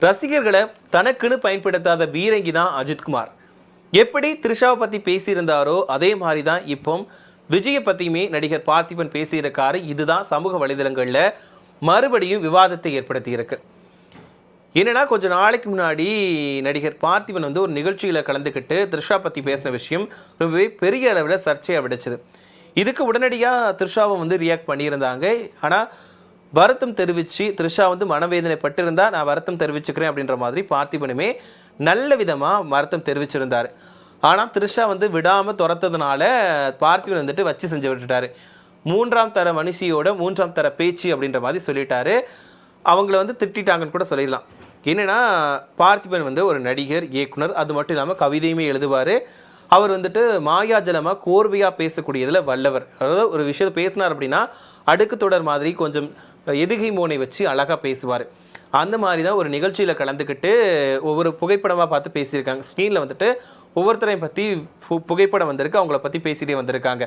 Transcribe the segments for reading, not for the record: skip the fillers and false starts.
ரசிகர்களை தனக்குன்னு பயன்படுத்தாத பீரங்கி தான் அஜித்குமார். எப்படி த்ரிஷாவை பற்றி பேசியிருந்தாரோ அதே மாதிரி தான் இப்போ விஜயை பற்றியுமே நடிகர் பார்த்திபன் பேசியிருக்காரு. இதுதான் சமூக வலைதளங்களில் மறுபடியும் விவாதத்தை ஏற்படுத்தியிருக்கு. என்னன்னா, கொஞ்சம் நாளைக்கு முன்னாடி நடிகர் பார்த்திபன் வந்து ஒரு நிகழ்ச்சியில் கலந்துக்கிட்டு த்ரிஷா பற்றி பேசின விஷயம் ரொம்பவே பெரிய அளவில் சர்ச்சையாக விடுச்சுது. இதுக்கு உடனடியாக த்ரிஷாவை வந்து ரியாக்ட் பண்ணியிருந்தாங்க. ஆனால் வருத்தம் தெரிவித்து த்ரிஷா வந்து மனவேதனை பட்டிருந்தா நான் வருத்தம் தெரிவிச்சுக்கிறேன் அப்படின்ற மாதிரி பார்த்திபனுமே நல்ல விதமாக வருத்தம் தெரிவிச்சிருந்தார். ஆனால் த்ரிஷா வந்து விடாமல் துரத்ததுனால பார்த்திபன் வந்துட்டு வச்சு செஞ்சு விட்டுட்டார். மூன்றாம் தர மனுஷியோட மூன்றாம் தர பேச்சு அப்படின்ற மாதிரி சொல்லிட்டாரு. அவங்கள வந்து திட்டாங்கன்னு கூட சொல்லிடலாம். என்னென்னா, பார்த்திபன் வந்து ஒரு நடிகர், இயக்குனர், அது மட்டும் இல்லாமல் கவிதையுமே எழுதுவார். அவர் வந்துட்டு மாயாஜலமாக கோர்வையாக பேசக்கூடியதில் வல்லவர். அதாவது ஒரு விஷயத்தை பேசினார் அப்படின்னா அடுக்கு தொடர் மாதிரி கொஞ்சம் எதுகை மோனை வச்சு அழகாக பேசுவார். அந்த மாதிரி தான் ஒரு நிகழ்ச்சியில் கலந்துக்கிட்டு ஒவ்வொரு புகைப்படமாக பார்த்து பேசியிருக்காங்க. ஸ்க்ரீனில் வந்துட்டு ஒவ்வொருத்தரையும் பற்றி புகைப்படம் வந்திருக்கு, அவங்கள பற்றி பேசிகிட்டே வந்திருக்காங்க.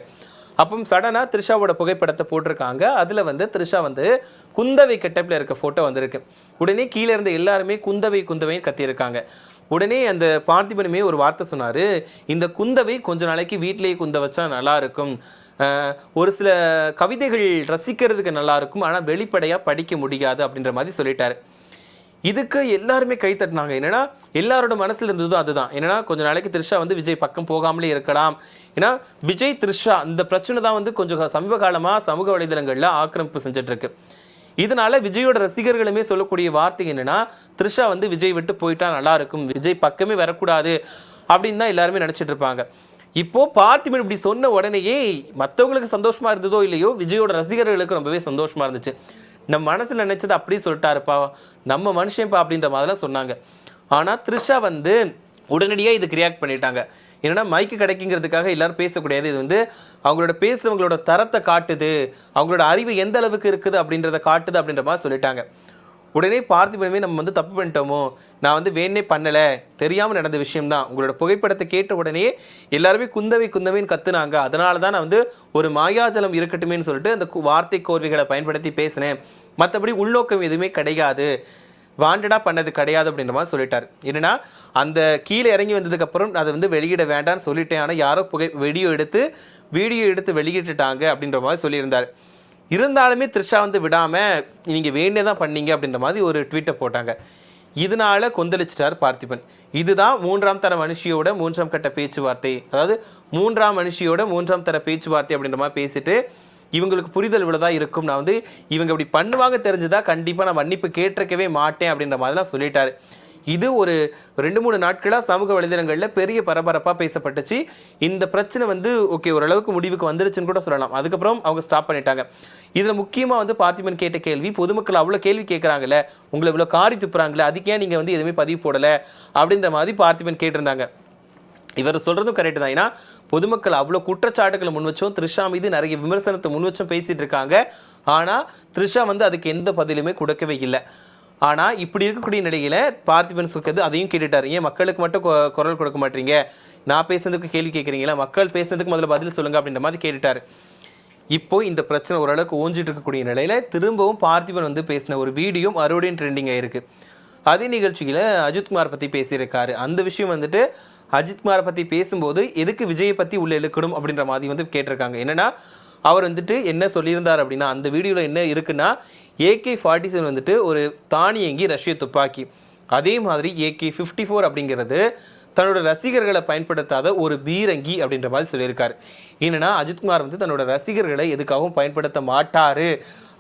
அப்போ சடனாக த்ரிஷாவோட புகைப்படத்தை போட்டிருக்காங்க. அதில் வந்து த்ரிஷா வந்து குந்தவை கெட்டப்பில் இருக்க ஃபோட்டோ வந்திருக்கு. உடனே கீழே இருந்த எல்லாருமே குந்தவை குந்தவைன்னு கத்தியிருக்காங்க. உடனே அந்த பார்த்திபனுமே ஒரு வார்த்தை சொன்னார், இந்த குந்தவை கொஞ்ச நாளைக்கு வீட்டிலேயே குந்த வச்சா நல்லாயிருக்கும், ஒரு சில கவிதைகள் ரசிக்கிறதுக்கு நல்லாயிருக்கும், ஆனால் வெளிப்படையாக படிக்க முடியாது அப்படின்ற மாதிரி சொல்லிட்டாரு. இதுக்கு எல்லாருமே கை தட்டினாங்க. என்னன்னா, எல்லாரோட மனசுல இருந்ததும் அதுதான். என்னன்னா, கொஞ்ச நாளைக்கு த்ரிஷா வந்து விஜய் பக்கம் போகாமலே இருக்கலாம். ஏன்னா விஜய் த்ரிஷா இந்த பிரச்சனை தான் வந்து கொஞ்சம் சமீப காலமாக சமூக வலைதளங்களில் ஆக்கிரமிப்பு செஞ்சுட்டு இருக்கு. இதனால விஜயோட ரசிகர்களுமே சொல்லக்கூடிய வார்த்தை என்னன்னா, த்ரிஷா வந்து விஜய் விட்டு போயிட்டா நல்லா இருக்கும், விஜய் பக்கமே வரக்கூடாது அப்படின்னு தான் எல்லாருமே நினைச்சிட்டு இருப்பாங்க. இப்போ பார்த்திபன் இப்படி சொன்ன உடனேயே மற்றவங்களுக்கு சந்தோஷமா இருந்ததோ இல்லையோ, விஜயோட ரசிகர்களுக்கு ரொம்பவே சந்தோஷமா இருந்துச்சு. நம்ம மனசில் நினைச்சது அப்படியே சொல்லிட்டாருப்பா, நம்ம மனுஷன்ப்பா அப்படின்ற மாதிரிலாம் சொன்னாங்க. ஆனால் த்ரிஷா வந்து உடனடியாக இதுக்கு ரியாக்ட் பண்ணிட்டாங்க. ஏன்னா மைக்கு கிடைக்குங்கிறதுக்காக எல்லாரும் பேசக்கூடாது, இது வந்து அவங்களோட பேசுகிறவங்களோட தரத்தை காட்டுது, அவங்களோட அறிவு எந்த அளவுக்கு இருக்குது அப்படின்றத காட்டுது அப்படின்ற மாதிரி சொல்லிட்டாங்க. உடனே பார்த்திபனுமே நம்ம வந்து தப்பு பண்ணிட்டோமோ, நான் வந்து வேணே பண்ணலை, தெரியாமல் நடந்த விஷயம்தான், உங்களோட புகைப்படத்தை கேட்ட உடனே எல்லாருமே குந்தவை குந்தவைன்னு கத்துனாங்க, அதனால தான் நான் வந்து ஒரு மாயாஜலம் இருக்கட்டுமேன்னு சொல்லிட்டு அந்த வார்த்தை கோர்வைகளை பயன்படுத்தி பேசினேன், மற்றபடி உள்நோக்கம் எதுவுமே கிடையாது, வாண்டடாக பண்ணது கிடையாது அப்படின்ற மாதிரி சொல்லிட்டார். என்னன்னா, அந்த கீழே இறங்கி வந்ததுக்கப்புறம் அதை வந்து வெளியிட வேண்டாம்னு சொல்லிட்டேன், ஆனால் யாரோ வீடியோ எடுத்து வெளியிட்டுட்டாங்க அப்படின்ற மாதிரி சொல்லியிருந்தார். இருந்தாலுமே த்ரிஷா வந்து விடாமல் நீங்கள் வேண்டே தான் பண்ணீங்க அப்படின்ற மாதிரி ஒரு ட்வீட்டை போட்டாங்க. இதனால கொந்தளிச்சிட்டார் பார்த்திபன். இதுதான் மூன்றாம் தர மனுஷியோட மூன்றாம் கட்ட பேச்சுவார்த்தை, அதாவது மூன்றாம் மனுஷியோட மூன்றாம் தர பேச்சுவார்த்தை அப்படின்ற மாதிரி பேசிட்டு இவங்களுக்கு புரிதல் இவ்வளோதான் இருக்கும், நான் வந்து இவங்க இப்படி பண்ணுவாங்க தெரிஞ்சுதா கண்டிப்பாக நான் மன்னிப்பு கேட்டிருக்கவே மாட்டேன் அப்படின்ற மாதிரிலாம் சொல்லிட்டாரு. இது ஒரு 2-3 நாட்களாக சமூக வலைதளங்களில் பெரிய பரபரப்பாக பேசப்பட்டுச்சு. இந்த பிரச்சனை வந்து ஓகே ஓரளவுக்கு முடிவுக்கு வந்துருச்சுன்னு கூட சொல்லலாம். அதுக்கப்புறம் அவங்க ஸ்டாப் பண்ணிட்டாங்க. இதில் முக்கியமாக வந்து பார்த்திபன் கேட்ட கேள்வி, பொதுமக்கள் அவ்வளோ கேள்வி கேட்குறாங்கல்ல, உங்களை இவ்வளோ காரி துப்புறாங்களே, அதுக்கே நீங்கள் வந்து எதுவுமே பதிவு போடலை அப்படின்ற மாதிரி பார்த்திபன் கேட்டிருந்தாங்க. இவர் சொல்கிறதும் கரெக்டு தான். ஏன்னா பொதுமக்கள் அவ்வளோ குற்றச்சாட்டுகளை முன் வச்சோம், த்ரிஷா மீது நிறைய விமர்சனத்தை முன் வச்சும் பேசிகிட்டு இருக்காங்க. ஆனால் த்ரிஷா வந்து அதுக்கு எந்த பதிலுமே கொடுக்கவே இல்லை. ஆனால் இப்படி இருக்கக்கூடிய நிலையில் பார்த்திபன் சுக்கது அதையும் கேட்டுட்டார், ஏன் மக்களுக்கு மட்டும் குரல் கொடுக்க மாட்டீங்க, நான் பேசுறதுக்கு கேள்வி கேட்குறீங்களா, மக்கள் பேசுறதுக்கு முதல்ல பதில் சொல்லுங்கள் அப்படின்ற மாதிரி கேட்டுட்டார். இப்போ இந்த பிரச்சனை ஓரளவுக்கு ஓஞ்சிட்டு இருக்கக்கூடிய நிலையில் திரும்பவும் பார்த்திபன் வந்து பேசின ஒரு வீடியோ மறுபடியும் ட்ரெண்டிங் ஆகிருக்கு. அதே நிகழ்ச்சியில் அஜித்குமார் பற்றி பேசியிருக்காரு. அந்த விஷயம் வந்துட்டு அஜித்குமாரை பற்றி பேசும்போது எதுக்கு விஜயை பற்றி உள்ள இழுக்கணும் அப்படின்ற மாதிரி வந்து கேட்டிருக்காங்க. என்னென்னா, அவர் வந்துட்டு என்ன சொல்லியிருந்தார் அப்படின்னா, அந்த வீடியோவில் என்ன இருக்குன்னா, AK-47 வந்துட்டு ஒரு தானியங்கி ரஷ்ய துப்பாக்கி, அதே மாதிரி AK-54 அப்படிங்கிறது தன்னோட ரசிகர்களை பயன்படுத்தாத ஒரு பீரங்கி அப்படின்ற மாதிரி சொல்லியிருக்காரு. என்னென்னா, அஜித்குமார் வந்து தன்னோட ரசிகர்களை எதுக்காகவும் பயன்படுத்த மாட்டார்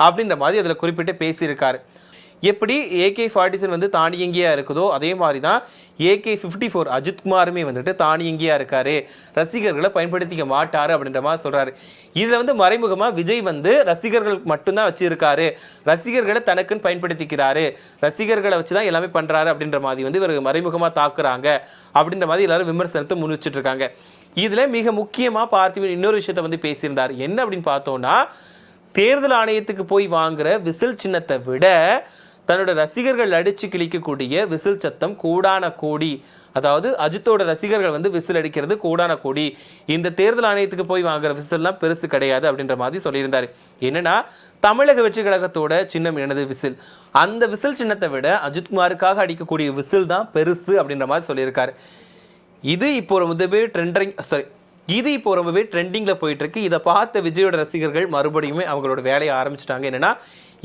அப்படின்ற மாதிரி அதில் குறிப்பிட்டு பேசியிருக்காரு. எப்படி AK-47 வந்து தானியங்கியாக இருக்குதோ அதே மாதிரி தான் AK-54 அஜித்குமாருமே வந்துட்டு தானியங்கியாக இருக்கார், ரசிகர்களை பயன்படுத்திக்க மாட்டார் அப்படின்ற மாதிரி சொல்கிறாரு. இதில் வந்து மறைமுகமாக விஜய் வந்து ரசிகர்களுக்கு மட்டும்தான் வச்சுருக்காரு, ரசிகர்களை தனக்குன்னு பயன்படுத்திக்கிறாரு, ரசிகர்களை வச்சு தான் எல்லாமே பண்ணுறாரு அப்படின்ற மாதிரி வந்து இவர் மறைமுகமாக தாக்குறாங்க அப்படின்ற மாதிரி எல்லாரும் விமர்சனத்தை முன் வச்சுட்டு இருக்காங்க. இதில் மிக முக்கியமாக பார்த்திபன் இன்னொரு விஷயத்தை வந்து பேசியிருந்தார். என்ன அப்படின்னு பார்த்தோன்னா, தேர்தல் ஆணையத்துக்கு போய் வாங்குற விசில் சின்னத்தை விட தன்னோட ரசிகர்கள் அடிச்சு கிழிக்கக்கூடிய விசில் சத்தம் கோடான கோடி. அதாவது அஜித்தோட ரசிகர்கள் வந்து விசில் அடிக்கிறது கோடான கோடி. இந்த தேர்தல் ஆணையத்துக்கு போய் வாங்குற விசில்லாம் பெருசு கிடையாது அப்படின்ற மாதிரி சொல்லியிருந்தாரு. என்னன்னா, தமிழக வெற்றி கழகத்தோட சின்னம் எனது விசில், அந்த விசில் சின்னத்தை விட அஜித்குமாருக்காக அடிக்கக்கூடிய விசில் தான் பெருசு அப்படின்ற மாதிரி சொல்லியிருக்காரு. இது இப்போ ரொம்பவே ட்ரெண்டிங்கில் போயிட்டு இருக்கு. இதை பார்த்த விஜயோட ரசிகர்கள் மறுபடியுமே அவங்களோட வேலையை ஆரம்பிச்சிட்டாங்க. என்னன்னா,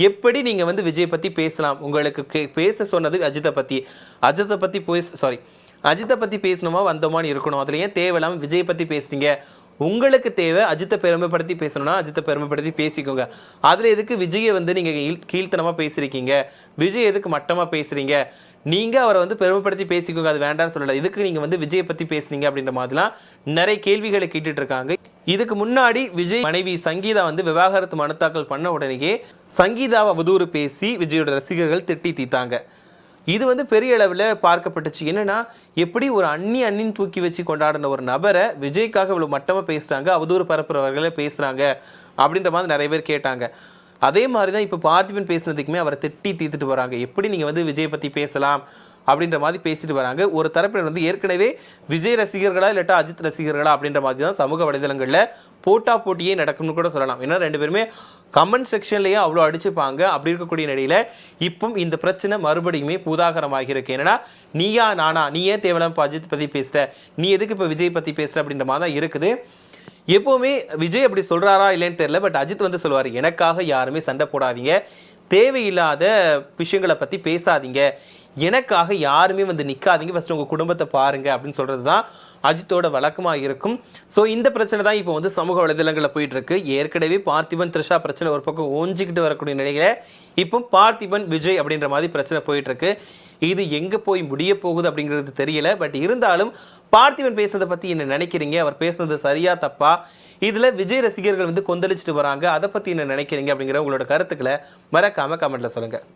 எப்படி நீங்கள் வந்து விஜய் பற்றி பேசலாம், உங்களுக்கு பேச சொன்னது அஜித்தை பற்றி பேசணுமா வந்தோமான்னு இருக்கணும். அதில் ஏன் தேவையில்லாமல் விஜய் பற்றி பேசுறீங்க? உங்களுக்கு தேவை அஜித்தை பெருமைப்படுத்தி பேசணும்னா அஜித்தை பெருமைப்படுத்தி பேசிக்கோங்க. அதில் எதுக்கு விஜயை வந்து நீங்கள் கீழ்த்தனமாக பேசியிருக்கீங்க, விஜய் எதுக்கு மட்டமாக பேசுகிறீங்க? நீங்கள் அவரை வந்து பெருமைப்படுத்தி பேசிக்கோங்க, அது வேண்டாம்னு சொல்லலை. இதுக்கு நீங்கள் வந்து விஜயை பற்றி பேசுனீங்க அப்படின்ற மாதிரிலாம் நிறைய கேள்விகளை கேட்டுட்டு இருக்காங்க. இதுக்கு முன்னாடி விஜய் மனைவி சங்கீதா வந்து விவாகரத்து மனு தாக்கல் பண்ண உடனேயே சங்கீதாவை அவதூறு பேசி விஜயோட ரசிகர்கள் திட்டி தீத்தாங்க. இது வந்து பெரிய அளவில் பார்க்கப்பட்டுச்சு. என்னன்னா, எப்படி ஒரு அண்ணின்னு தூக்கி வச்சு கொண்டாடின ஒரு நபரை விஜய்க்காக இவ்வளோ மட்டமாக பேசுகிறாங்க, அவதூறு பரப்புறவர்களே பேசுகிறாங்க அப்படின்ற மாதிரி நிறைய பேர் கேட்டாங்க. அதே மாதிரி தான் இப்போ பார்த்திபன் பேசுனதுக்குமே அவரை திட்டி தீர்த்துட்டு வராங்க. எப்படி நீங்கள் வந்து விஜய் பற்றி பேசலாம் அப்படின்ற மாதிரி பேசிட்டு வராங்க. ஒரு தரப்பினர் வந்து ஏற்கனவே விஜய் ரசிகர்களா இல்லாட்டா அஜித் ரசிகர்களா அப்படின்ற மாதிரி தான் சமூக வலைதளங்களில் போட்டியே நடக்கும்னு கூட சொல்லலாம். ஏன்னா ரெண்டு பேருமே கமெண்ட் செக்ஷன்லேயே அவ்வளோ அடிச்சுப்பாங்க. அப்படி இருக்கக்கூடிய நிலையில் இப்போ இந்த பிரச்சனை மறுபடியுமே பூதாகரமாகி இருக்கு. என்னன்னா, நீயா நானா, நீ ஏன் தேவையில்லாம இப்போ அஜித் பற்றி பேசுகிற, நீ எதுக்கு இப்போ விஜய் பற்றி பேசுகிற அப்படின்ற மாதிரி தான் இருக்குது. எப்போவுமே விஜய் அப்படி சொல்கிறாரா இல்லைன்னு தெரியல, பட் அஜித் வந்து சொல்லுவார், எனக்காக யாருமே சண்டை போடாதீங்க, தேவையில்லாத விஷயங்களை பற்றி பேசாதீங்க, எனக்காக யாருமே வந்து நிற்காதீங்க, ஃபஸ்ட்டு உங்கள் குடும்பத்தை பாருங்கள் அப்படின்னு சொல்கிறது தான் அஜித்தோட வழக்கமாக இருக்கும். ஸோ இந்த பிரச்சனை தான் இப்போ வந்து சமூக வலைதளங்களில் போயிட்டுருக்கு. ஏற்கனவே பார்த்திபன் த்ரிஷா பிரச்சனை ஒரு பக்கம் ஓஞ்சிக்கிட்டு வரக்கூடிய நிலையில் இப்போ பார்த்திபன் விஜய் அப்படின்ற மாதிரி பிரச்சனை போயிட்டுருக்கு. இது எங்கே போய் முடிய போகுது அப்படிங்கிறது தெரியல. பட் இருந்தாலும் பார்த்திபன் பேசுனதை பற்றி என்ன நினைக்கிறீங்க? அவர் பேசுனது சரியா தப்பா? இதில் விஜய் ரசிகர்கள் வந்து கொந்தளிச்சுட்டு வராங்க, அதை பற்றி என்ன நினைக்கிறீங்க அப்படிங்கிற உங்களோட கருத்துக்களை மறக்காமல் கமெண்ட்டில் சொல்லுங்கள்.